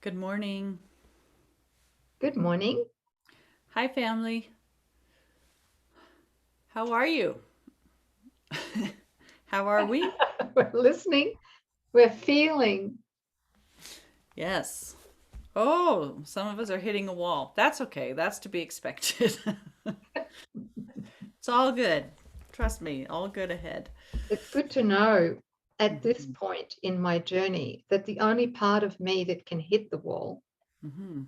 Good morning. Good morning. Hi, family. How are you? How are we? We're listening. We're feeling. Yes. Oh, some of us are hitting a wall. That's okay. That's to be expected. It's all good. Trust me, all good ahead. It's good to know at this Mhm. point in my journey that the only part of me that can hit the wall Mhm.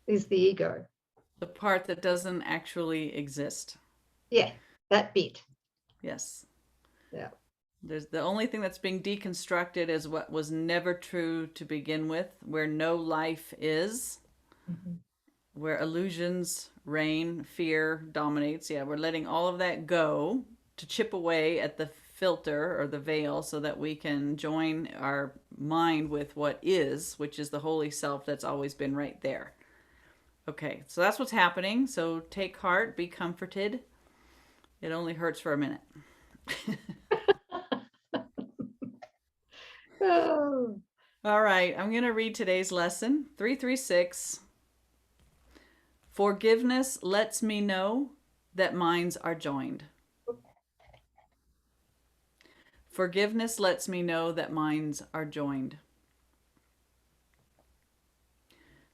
is the ego. The part that doesn't actually exist. Yeah, that bit. Yes. Yeah. There's the only thing that's being deconstructed is what was never true to begin with, where no life is, Mhm. where illusions reign, fear dominates. Yeah, we're letting all of that go to chip away at the filter or the veil so that we can join our mind with what is, which is the holy self that's always been right there. Okay, so that's what's happening. So take heart, be comforted. It only hurts for a minute. Oh, All right, I'm going to read today's lesson 336. Forgiveness lets me know that minds are joined. Forgiveness lets me know that minds are joined.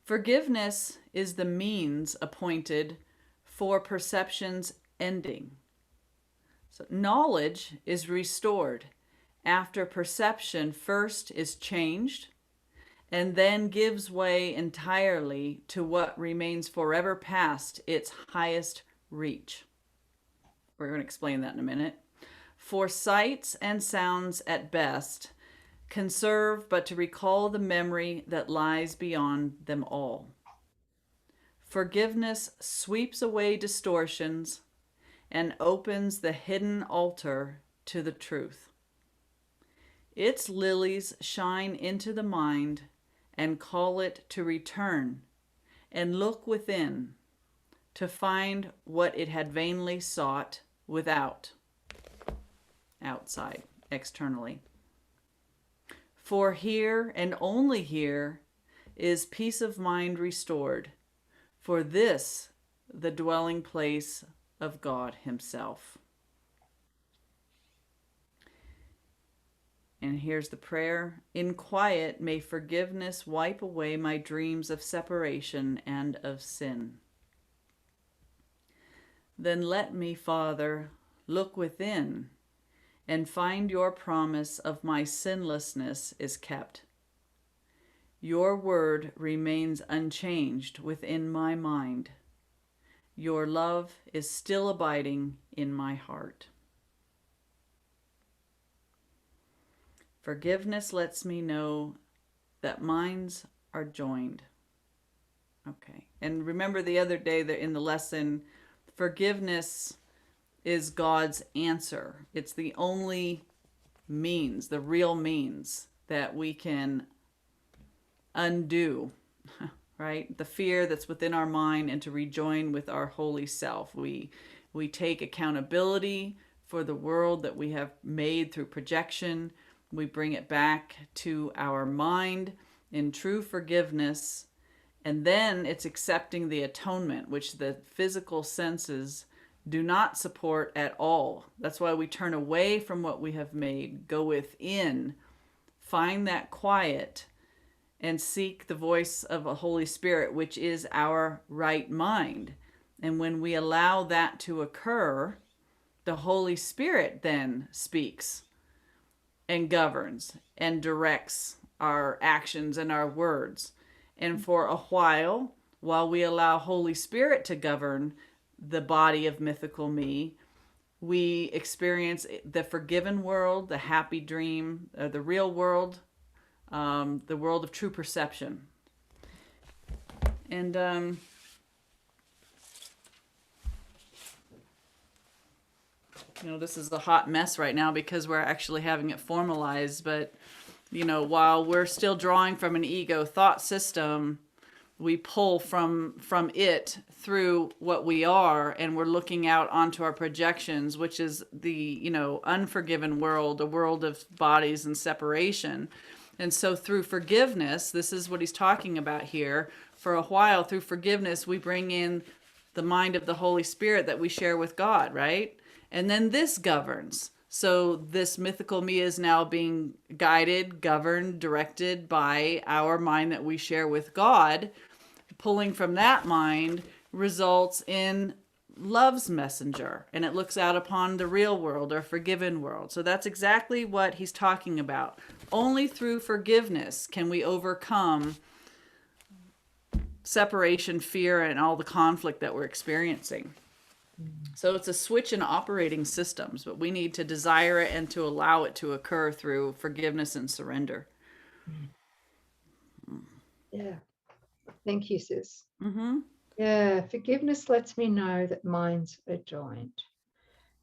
Forgiveness is the means appointed for perception's ending. So knowledge is restored after perception first is changed and then gives way entirely to what remains forever past its highest reach. We're going to explain that in a minute. For sights and sounds at best can serve but to recall the memory that lies beyond them all. Forgiveness sweeps away distortions and opens the hidden altar to the truth. Its lilies shine into the mind and call it to return and look within to find what it had vainly sought without, outside, externally. For here and only here is peace of mind restored, for this the dwelling place of God Himself. And here's the prayer. In quiet, may forgiveness wipe away my dreams of separation and of sin. Then let me, Father, look within and find your promise of my sinlessness is kept. Your word remains unchanged within my mind. Your love is still abiding in my heart. Forgiveness lets me know that minds are joined. Okay. And remember the other day that in the lesson, forgiveness is God's answer. It's the only means, the real means that we can undo, right? The fear that's within our mind and to rejoin with our holy self. We take accountability for the world that we have made through projection. We bring it back to our mind in true forgiveness. And then it's accepting the atonement, which the physical senses do not support at all. That's why we turn away from what we have made, go within, find that quiet, and seek the voice of a Holy Spirit, which is our right mind. And when we allow that to occur, the Holy Spirit then speaks and governs and directs our actions and our words. And for a while we allow Holy Spirit to govern the body of mythical me, we experience the forgiven world, the happy dream, the real world, the world of true perception. And this is a hot mess right now because we're actually having it formalized. But while we're still drawing from an ego thought system, we pull from it through what we are, and we're looking out onto our projections, which is the unforgiven world, a world of bodies and separation. And so through forgiveness, this is what he's talking about here. For a while, through forgiveness, we bring in the mind of the Holy Spirit that we share with God, right? And then this governs. So this mythical me is now being guided, governed, directed by our mind that we share with God. Pulling from that mind results in love's messenger, and it looks out upon the real world or forgiven world. So that's exactly what he's talking about. Only through forgiveness can we overcome separation, fear, and all the conflict that we're experiencing. So it's a switch in operating systems, but we need to desire it and to allow it to occur through forgiveness and surrender. Yeah. Thank you, sis. Mm-hmm. Yeah, forgiveness lets me know that minds are joined.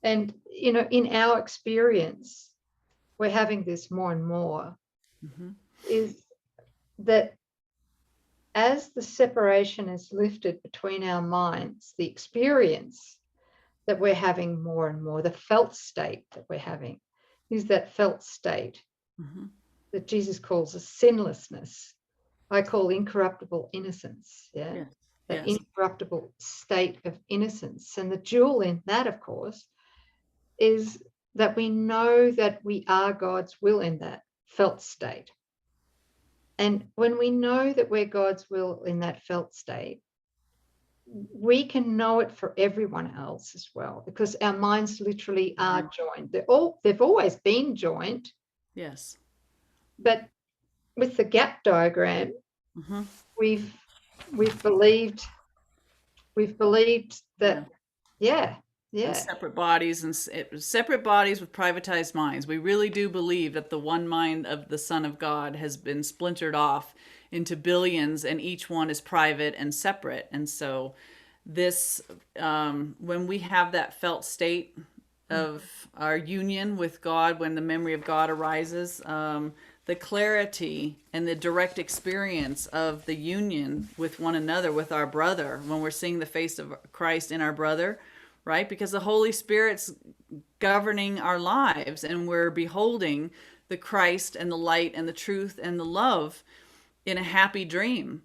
And, you know, in our experience, we're having this more and more, is that as the separation is lifted between our minds, the experience that we're having more and more, the felt state that we're having, is that felt state that Jesus calls a sinlessness. I call incorruptible innocence. Yeah. Yes. That Yes. incorruptible state of innocence. And the jewel in that, of course, is that we know that we are God's will in that felt state. And when we know that we're God's will in that felt state, we can know it for everyone else as well, because our minds literally are joined. They've always been joined. Yes. But with the gap diagram, we've believed that, yeah. And separate bodies and separate bodies with privatized minds. We really do believe that the one mind of the Son of God has been splintered off into billions, and each one is private and separate. And so this, when we have that felt state of our union with God, when the memory of God arises, the clarity and the direct experience of the union with one another, with our brother, when we're seeing the face of Christ in our brother, right? Because the Holy Spirit's governing our lives, and we're beholding the Christ and the light and the truth and the love in a happy dream.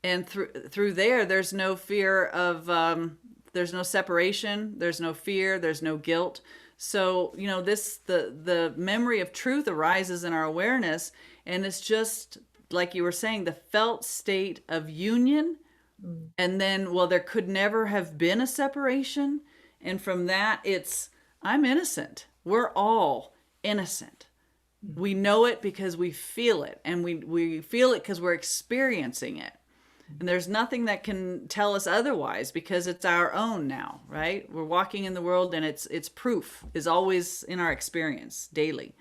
And through there's no fear of, there's no separation, there's no fear, there's no guilt. So, you know, the memory of truth arises in our awareness, and it's just like you were saying, the felt state of union. And then, well, there could never have been a separation. And from that, I'm innocent. We're all innocent. We know it because we feel it, and we feel it because we're experiencing it. And there's nothing that can tell us otherwise, because it's our own now, right? We're walking in the world, and it's proof is always in our experience daily.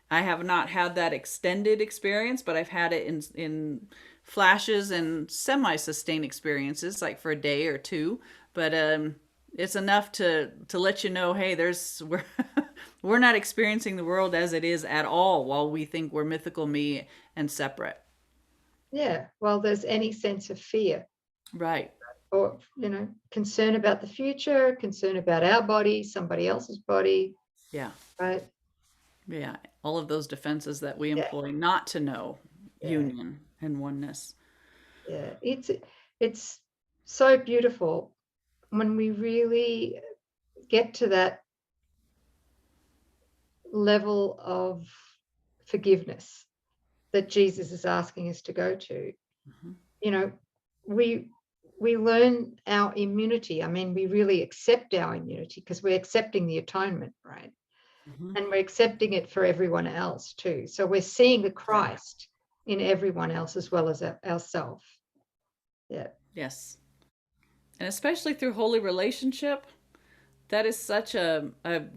I have not had that extended experience, but I've had it in flashes and semi-sustained experiences, like for a day or two. But it's enough to let you know, hey, we're not experiencing the world as it is at all, while we think we're mythical me and separate. Yeah, well, there's any sense of fear. Right. Or, you know, concern about the future, concern about our body, somebody else's body. Yeah. Right. Yeah. All of those defenses that we employ not to know union and oneness. Yeah. It's so beautiful when we really get to that level of forgiveness that Jesus is asking us to go to. You know, we learn our immunity. I mean, we really accept our immunity, because we're accepting the atonement, right? And we're accepting it for everyone else too. So we're seeing the Christ in everyone else as well as ourselves. Yeah. Yes. And especially through holy relationship, that is such a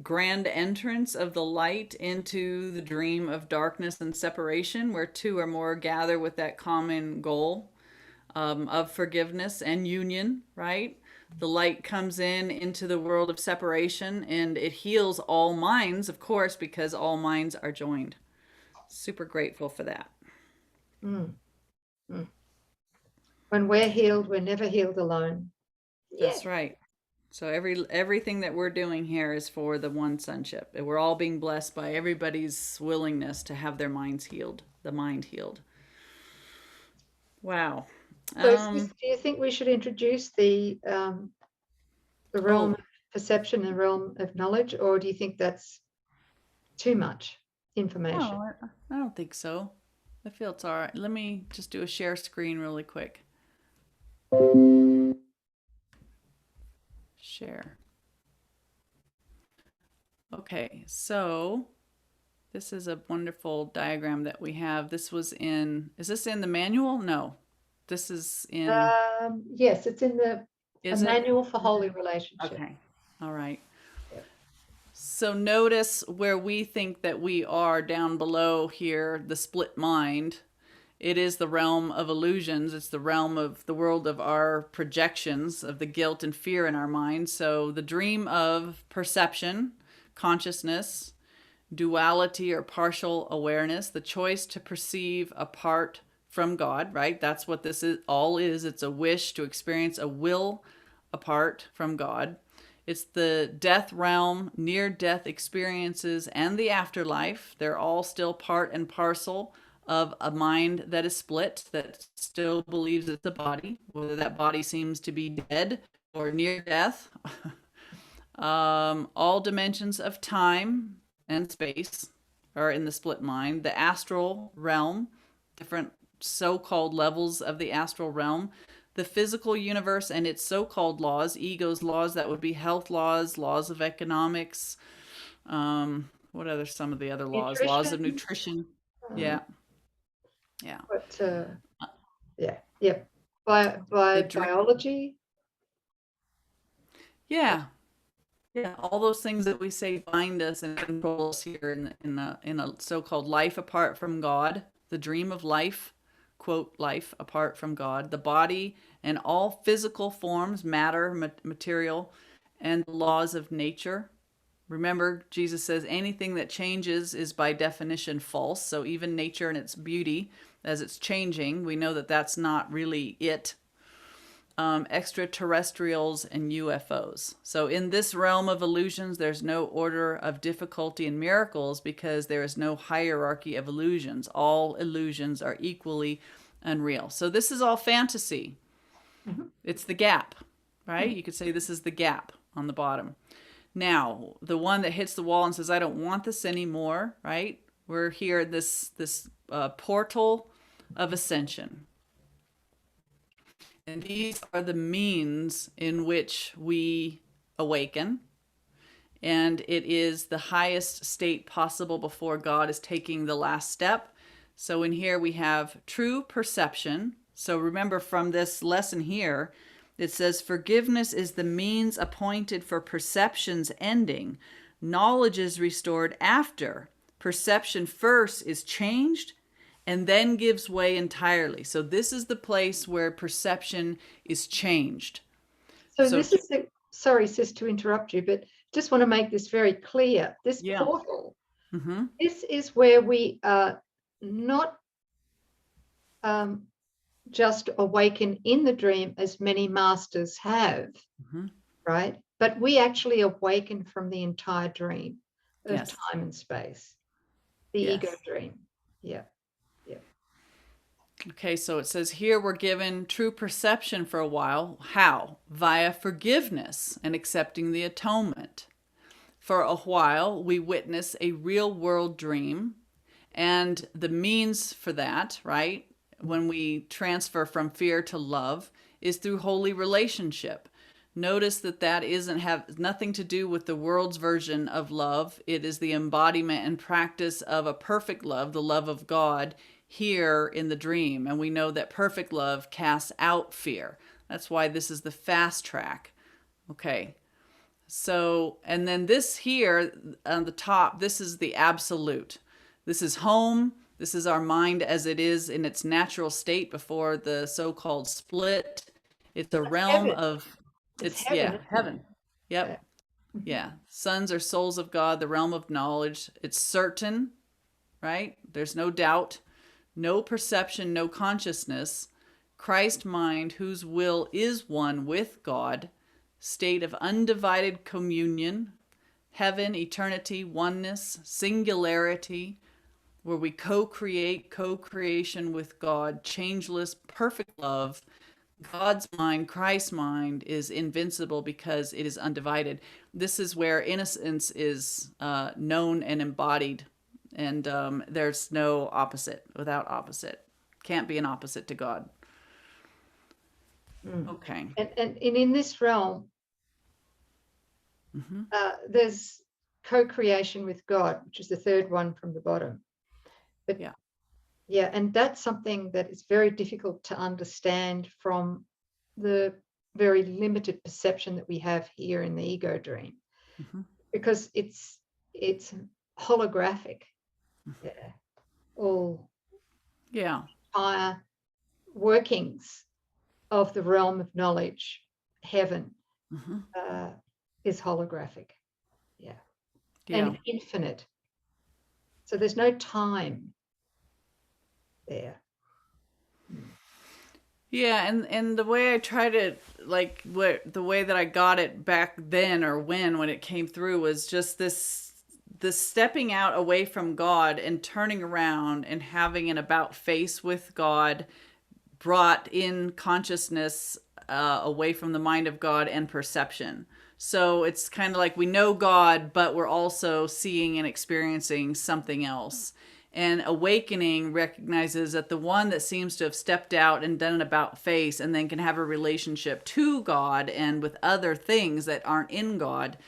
grand entrance of the light into the dream of darkness and separation, where two or more gather with that common goal of forgiveness and union, right? The light comes into the world of separation, and it heals all minds, of course, because all minds are joined. Super grateful for that. Mm. When we're healed, we're never healed alone. That's right. So everything that we're doing here is for the one sonship. We're all being blessed by everybody's willingness to have their minds healed, the mind healed. Wow. So, do you think we should introduce the realm of perception and realm of knowledge, or do you think that's too much information? No, I don't think so. I feel it's all right. Let me just do a share screen really quick. Share. Okay, so this is a wonderful diagram that we have. This was in, is this in the manual? No, this is in. Yes, it's in the manual for holy relationship. Okay, all right. So notice where we think that we are down below here, the split mind. It is the realm of illusions. It's the realm of the world of our projections, of the guilt and fear in our mind. So the dream of perception, consciousness, duality or partial awareness, the choice to perceive apart from God, right? That's what this is all is. It's a wish to experience a will apart from God. It's the death realm, near-death experiences, and the afterlife. They're all still part and parcel of a mind that is split, that still believes it's a body, whether that body seems to be dead or near death. All dimensions of time and space are in the split mind. The astral realm, different so-called levels of the astral realm. The physical universe and its so-called laws, ego's laws, that would be health laws, laws of economics. What are some of the other laws? Nutrition. Laws of nutrition. Yeah. But yeah. By biology. Yeah. All those things that we say bind us and control us here in a so-called life apart from God, the dream of life. Quote, life apart from God, the body and all physical forms, matter, material, and the laws of nature. Remember, Jesus says anything that changes is by definition false. So even nature and its beauty, as it's changing, we know that that's not really it. Extraterrestrials and UFOs. So in this realm of illusions, there's no order of difficulty in miracles because there is no hierarchy of illusions. All illusions are equally unreal. So this is all fantasy. Mm-hmm. It's the gap, right? Mm-hmm. You could say this is the gap on the bottom. Now, the one that hits the wall and says, I don't want this anymore, right? We're here at this portal of ascension. And these are the means in which we awaken. And it is the highest state possible before God is taking the last step. So in here we have true perception. So remember from this lesson here, it says forgiveness is the means appointed for perception's ending. Knowledge is restored after. Perception first is changed and then gives way entirely. So this is the place where perception is changed. So this is the, sorry, sis, to interrupt you, but just want to make this very clear. This portal, this is where we are not just awaken in the dream as many masters have, right? But we actually awaken from the entire dream of time and space, the ego dream. Yeah. Okay, so it says here we're given true perception for a while. How? Via forgiveness and accepting the atonement. For a while, we witness a real world dream, and the means for that, right, when we transfer from fear to love, is through holy relationship. Notice that isn't have nothing to do with the world's version of love. It is the embodiment and practice of a perfect love, the love of God, here in the dream. And we know that perfect love casts out fear. That's why this is the fast track. Okay. So, and then this here on the top, this is the absolute. This is home. This is our mind as it is in its natural state before the so-called split. It's a realm of, it's heaven. Yep. Yeah. Sons are souls of God, the realm of knowledge. It's certain, right? There's no doubt. No perception, no consciousness, Christ mind whose will is one with God, state of undivided communion, heaven, eternity, oneness, singularity, where we co-create, co-creation with God, changeless, perfect love. God's mind, Christ's mind, is invincible because it is undivided. This is where innocence is known and embodied, and there's no opposite without opposite. Can't be an opposite to God. Okay. And in this realm, there's co-creation with God, which is the third one from the bottom. But yeah, and that's something that is very difficult to understand from the very limited perception that we have here in the ego dream, because it's holographic. All higher workings of the realm of knowledge, heaven, is holographic. And infinite. So there's no time there. Yeah, and the way I try to, like, the way that I got it back then, or when it came through, was just this stepping out away from God and turning around and having an about face with God brought in consciousness away from the mind of God and perception. So it's kind of like we know God, but we're also seeing and experiencing something else. And awakening recognizes that the one that seems to have stepped out and done an about face and then can have a relationship to God and with other things that aren't in God,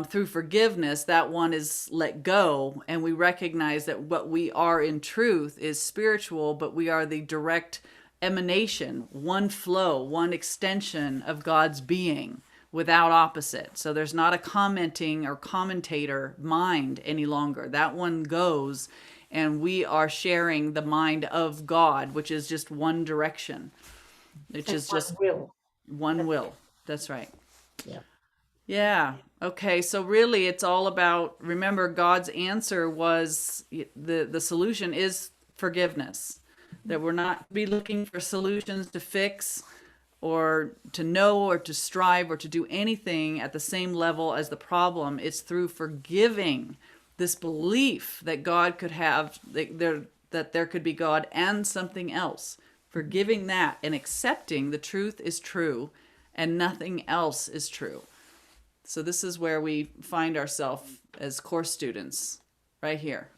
through forgiveness, that one is let go. And we recognize that what we are in truth is spiritual, but we are the direct emanation, one flow, one extension of God's being without opposite. So there's not a commenting or commentator mind any longer. That one goes, and we are sharing the mind of God, which is just one direction. Which is just one will. That's right. Yeah. Okay. So really it's all about, remember, God's answer was, the solution is forgiveness. That we're not be looking for solutions to fix or to know or to strive or to do anything at the same level as the problem. It's through forgiving this belief that God could have, that there could be God and something else. Forgiving that and accepting the truth is true and nothing else is true. So this is where we find ourselves as course students, right here.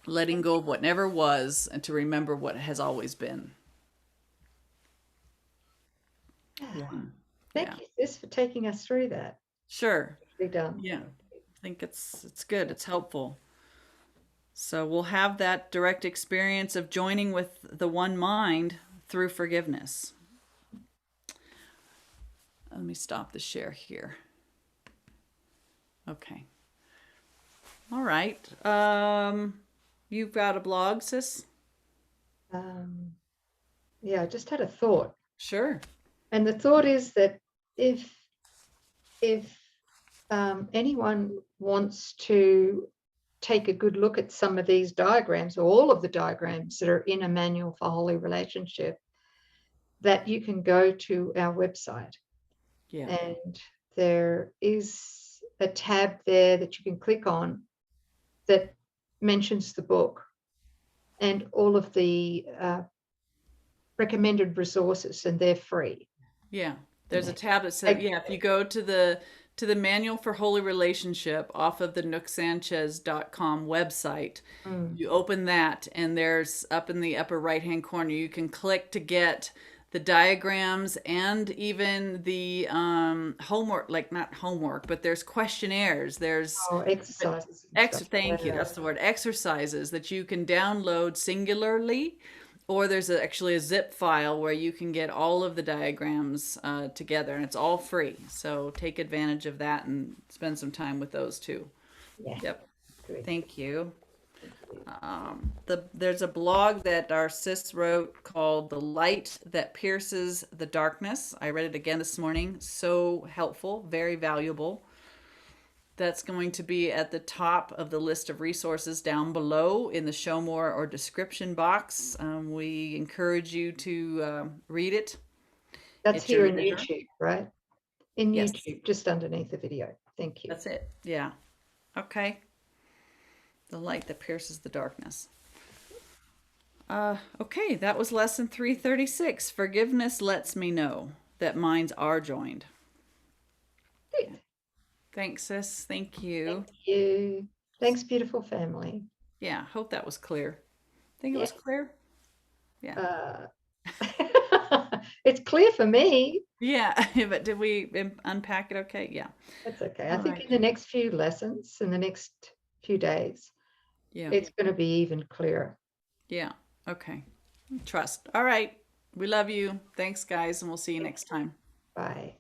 Letting go of what never was and to remember what has always been. Thank you, sis, for taking us through that. Sure. Done. Yeah. I think it's good. It's helpful. So we'll have that direct experience of joining with the one mind through forgiveness. Let me stop the share here. Okay. All right. You've got a blog, sis? Yeah, I just had a thought. Sure. And the thought is that if anyone wants to take a good look at some of these diagrams, or all of the diagrams that are in a manual for holy relationship, that you can go to our website. And there is a tab there that you can click on that mentions the book and all of the recommended resources, and they're free. Yeah, there's a tab that says, if you go to the manual for holy relationship off of the nouksanchez.com website, you open that, and there's up in the upper right hand corner, you can click to get the diagrams and even the homework, like not homework, but there's questionnaires, there's exercises. Thank you, that's the word, exercises that you can download singularly, or there's actually a zip file where you can get all of the diagrams together, and it's all free. So take advantage of that and spend some time with those too. Yep. Good. Thank you. There's a blog that our sis wrote called The Light That Pierces the Darkness. I read it again this morning. So helpful, very valuable. That's going to be at the top of the list of resources down below in the show more or description box. We encourage you to read it That's It's your here in mirror. YouTube, right? In Yes. YouTube, just underneath the video. Thank you. That's it. Yeah. Okay. The light that pierces the darkness. Okay, that was lesson 336. Forgiveness lets me know that minds are joined. Good. Thanks, sis. Thank you. Thank you. Thanks, beautiful family. Yeah, hope that was clear. Think it Yeah. was clear? Yeah. It's clear for me. Yeah, but did we unpack it okay? Yeah. That's okay. I All think right. in the next few lessons, in the next few days, Yeah. it's going to be even clearer. Yeah. Okay. Trust. All right. We love you. Thanks, guys, and we'll see you next time. Bye.